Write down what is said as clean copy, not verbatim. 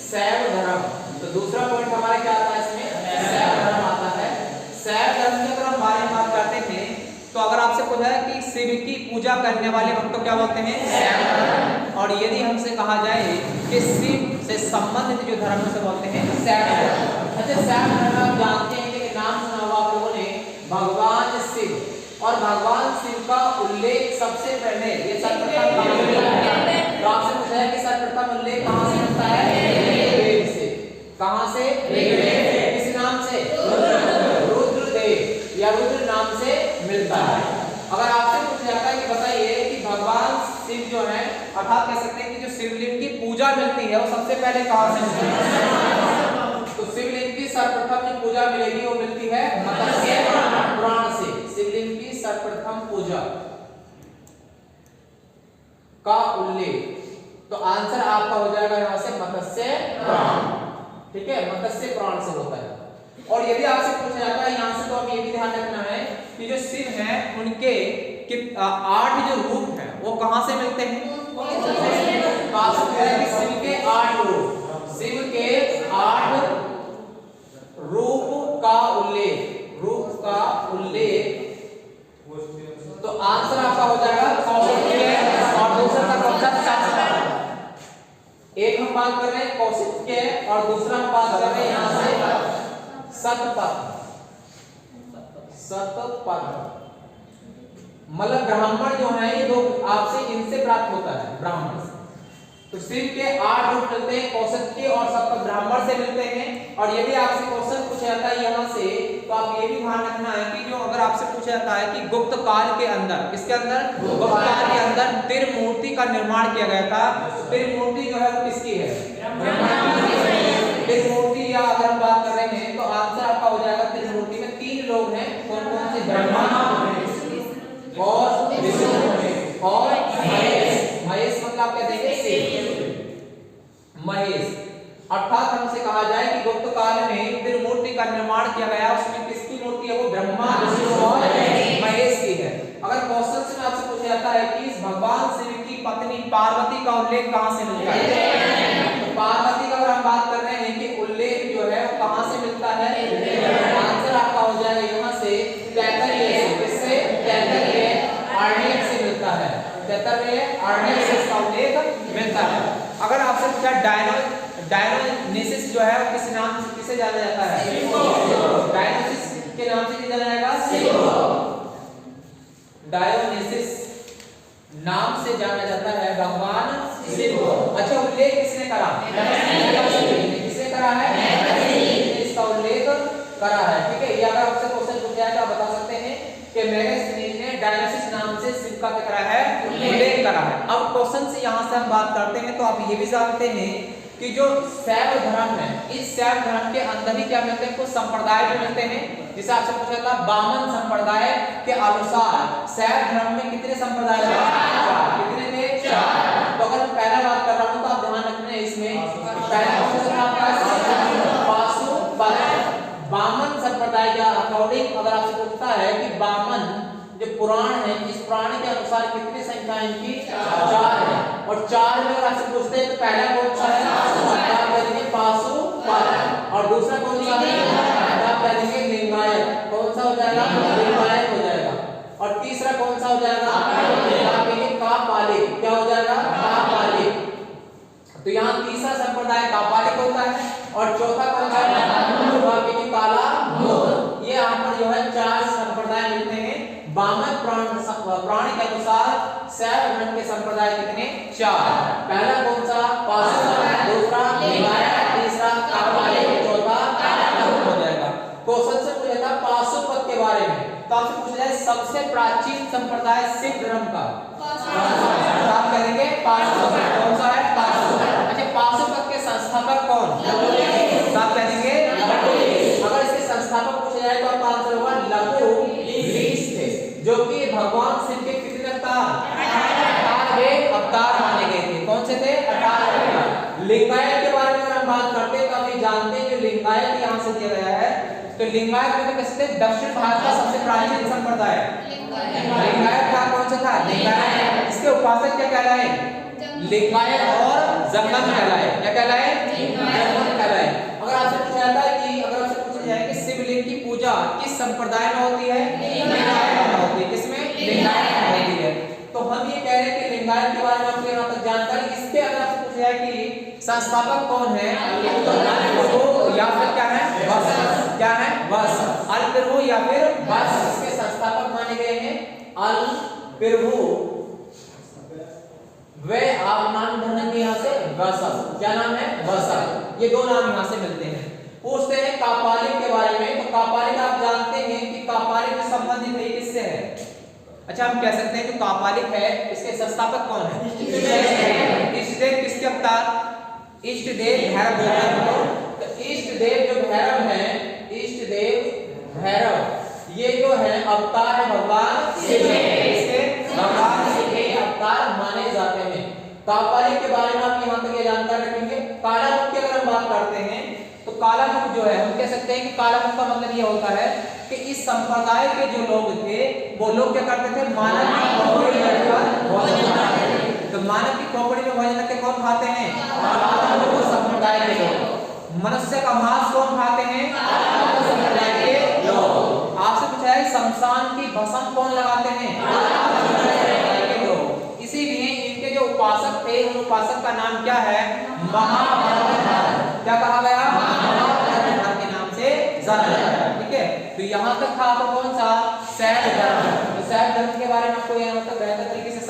शैव धर्म। तो दूसरा पॉइंट हमारा क्या आता है इसमें, शैव धर्म आता है। शैव धर्म की अगर हम बारे में बात करते हैं तो अगर आपसे पूछा है कि शिव की पूजा करने वाले भक्त को क्या बोलते हैं, शैव धर्म। और यदि हमसे कहा जाए कि शिव से संबंधित जो धर्म है उसे बोलते हैं शैव धर्म। अच्छा, शैव धर्म आप जानते हैं कि नाम सुना होगा आप लोगों ने, भगवान शिव। और भगवान शिव का उल्लेख सबसे पहले ये सर्वप्रथम कहां से मिलता है, तो आपसे पूछा है कि सर्वप्रथम उल्लेख कहां से मिलता है, ऋग्वेद से। कहां से, ऋग्वेद से। किस नाम से, रुद्रदेव या रुद्र नाम से मिलता है। अगर आपसे पूछा जाता है कि बताइए कि भगवान शिव जो है, अर्थात कह सकते हैं कि जो शिवलिंग की पूजा मिलती है वो सबसे पहले कहां से मिलती है, तो शिवलिंग की सर्वप्रथम जो पूजा मिलेगी वो मिलती है मत्स्य पुराण से। शिवलिंग की सर्वप्रथम पूजा का उल्लेख, तो आंसर आपका हो जाएगा यहां से मत्स्य पुराण। ठीक है, मत्स्य पुराण से होता है। और यदि आपसे पूछा जाता है यहां से, तो हमें ये भी ध्यान रखना है कि जो शिव हैं उनके 8 जो रूप हैं वो कहां से मिलते हैं, शिव के 8 रूप, शिव के 8 रूप का उल्लेख, रूप का उल्लेख, तो आंसर आपका हो जाएगा कौशिक। और दूसरा का कौन सा, एक हम बात कर रहे हैं कौशिक के और दूसरा हम बात कर रहे हैं यहां से सतपथ। सतपथ मतलब ब्राह्मण जो है ये दो आपसे इनसे प्राप्त होता है, ब्राह्मण से। तो शिव के 8 रूप मिलते हैं, कौशिक के और सतपथ ब्राह्मण से मिलते हैं। और यदि आपसे क्वेश्चन पूछा जाता है यहाँ से, तो आप ये भी ध्यान रखना है कि जो अगर आपसे पूछा जाता है कि गुप्त काल के अंदर, किसके अंदर, गुप्त काल के अंदर त्रिमूर्ति का निर्माण किया गया था। त्रिमूर्ति जो है वो किसकी है, त्रिमूर्ति। या अगर हम बात कर रहे हैं तो आंसर आपका हो जाएगा त्रिमूर्ति में 3 लोग हैं, कौन कौन से, ब्रह्मा और विष्णु और महेश। महेश मतलब आप क्या देंगे, शिव, महेश। अर्थात हमसे कहा जाए कि गुप्त काल में त्रिमूर्ति का निर्माण किया गया, उसमें किसकी मूर्ति है, वो ब्रह्मा, विष्णु और महेश की है। अगर क्वेश्चन में आपसे पूछा जाता है कि इस भगवान शिव की पत्नी पार्वती का उल्लेख कहां से मिलता है, तो पार्वती का अगर हम बात कर रहे हैं कि उल्लेख जो है वो कहां से मिलता है, आंसर आपका हो जाएगा यहां से तैतरीय से। किससे, तैतरीय आर्णिक से मिलता है, तैतरीय आर्णिक से इसका उल्लेख मिलता है। अगर आपसे पूछा डायनोसिस जो है वो किस नाम से, किसे जाना जाता है, डायनोसिस के नाम से जाना जाएगा, डायनोसिस नाम से जाना जाता है भगवान शिव। अच्छा, उल्लेख किसने करा, किसने करा है, इसका उल्लेख करा है। ठीक है, ये अगर आपसे क्वेश्चन पूछा जाए तो आप बता सकते हैं कि मेगास्थनीज ने डायनोसिस नाम से शिव का क्या करा है, उल्लेख करा है। अब क्वेश्चन से यहां से हम बात करते हैं तो आप ये भी जानते हैं कि जो शैव धर्म है, इस शैव धर्म के अंदर ही क्या मिलते हैं, कुछ संप्रदाय भी मिलते हैं। जिसे आपसे पूछा था वामन संप्रदाय के अनुसार शैव धर्म में कितने संप्रदाय हैं, 4। कितने थे, 4। तो अगर मैं पहला बात कर रहा हूं तो आप ध्यान रखना है इसमें, पहला कौन सा आपका पाशुपत। वामन संप्रदाय के अकॉर्डिंग अगर आपसे पूछता है कि वामन जो पुराण है, इस पुराण के अनुसार कितनी संख्या इनकी, 4 है। और 4 में अगर आपसे पूछते हैं तो पहला कौन सा है, आप कह देंगे पाशुपत। और दूसरा कौन सा है, आप कह देंगे लिंगायत। कौन सा हो जाएगा, लिंगायत हो जाएगा। और तीसरा कौन सा हो जाएगा, आप कहेंगे कापालिक। क्या हो जाएगा, कापालिक। तो यहाँ तीसरा संप्रदाय कापालिक होता है और चौथा कौन सा है, काला। ये यहाँ पर जो है 4 संप्रदाय मिलते हैं। वामन पुराण के अनुसार शैव धर्म के संप्रदाय कितने, 4। पहला कौन सा, पाशुपत, दूसरा लिंगायत, तीसरा कापालिक, चौथा काला हो जाएगा। क्वेश्चन से पूछा था पाशुपत के बारे में, तो आपसे पूछा जाए सबसे प्राचीन संप्रदाय शिव धर्म का, आप कहेंगे पाशुपत। कौन सा है, पाशुपत। अच्छा, पाशुपत के संस्थापक कौन, आप कहेंगे। अगर इसके संस्थापक पूछा जाए तो आपका आंसर होगा लघु लीश थे, जो कि भगवान शिव के कितने अवतार माने गए थे। कौन से थे, 18 अवतार। लिंगायत के बारे में अगर हम बात करते हैं तो आप ये जानते हैं कि लिंगायत यहाँ से दिया गया है, तो लिंगायत में कैसे दक्षिण भारत का सबसे प्राचीन संप्रदाय लिंगायत का कौन सा था, लिंगायत। इसके उपासक क्या कहलाए, लिंगायत और जंगम कहलाए। क्या कहलाए? जंगम कहलाए। अगर आपसे पूछा जाता है कि अगर आपसे पूछा जाए कि शिवलिंग की पूजा किस संप्रदाय में होती है? लिंगायत में होती है। किसमें? लिंगायत में होती है। तो हम ये कह रहे हैं कि लिंगायत के बारे में आपको यहाँ तक जानकारी। इसके अगर आपसे पूछा जाए कि संस्थापक कौन है, तो अल्प्रभु या फिर क्या है? वत्स। क्या है? वत्स। अल्प्रभु या फिर वत्स इसके संस्थापक माने गए हैं। अल्प्रभु वे आप नाम ढूंढेंगे यहाँ से वत्स। क्या नाम है? वत्स। ये दो नाम यहाँ से मिलते हैं। पूछते हैं कापालिक के बारे में। तो कापालिक आप जानते हैं कि कापालिक से संबंधित है किससे है? अच्छा, हम कह सकते हैं कि कापालिक है, इसके संस्थापक कौन है? इष्टदेव। किसके अवतार? इष्टदेव भैरव बोलते हैं। तो इष्टदेव जो भैरव है, इष्टदेव भैरव ये जो है अवतार है भगवान शिव के। इसके भगवान शिव के अवतार माने जाते हैं। कापालिक के बारे में आप यहाँ तक ये जानकारी रखेंगे। काला मुख की अगर हम बात करते हैं तो काला मुख जो है हम कह सकते हैं कि काला मुख का मतलब ये होता है कि इस संप्रदाय के जो लोग थे वो लोग क्या करते थे? मानव की खोपड़ी में रखकर भोजन खाते थे। तो मानव की खोपड़ी में भोजन रख के कौन खाते हैं? काला मुख संप्रदाय के लोग। मनुष्य का मांस कौन खाते हैं? काला मुख संप्रदाय के लोग। आपसे पूछा है शमशान की भस्म कौन लगाते हैं? काला मुख संप्रदाय के लोग। इसीलिए इनके जो उपासक थे उन उपासक का नाम क्या है? महाभद्रधर। क्या कहा गया? महाभद्रधर के नाम से जाना जाता है। ठीक है, तो यहाँ तक था आपको कौन सा? शैव धर्म। तो शैव धर्म के बारे में आपको यहाँ तक बेहतर तरीके से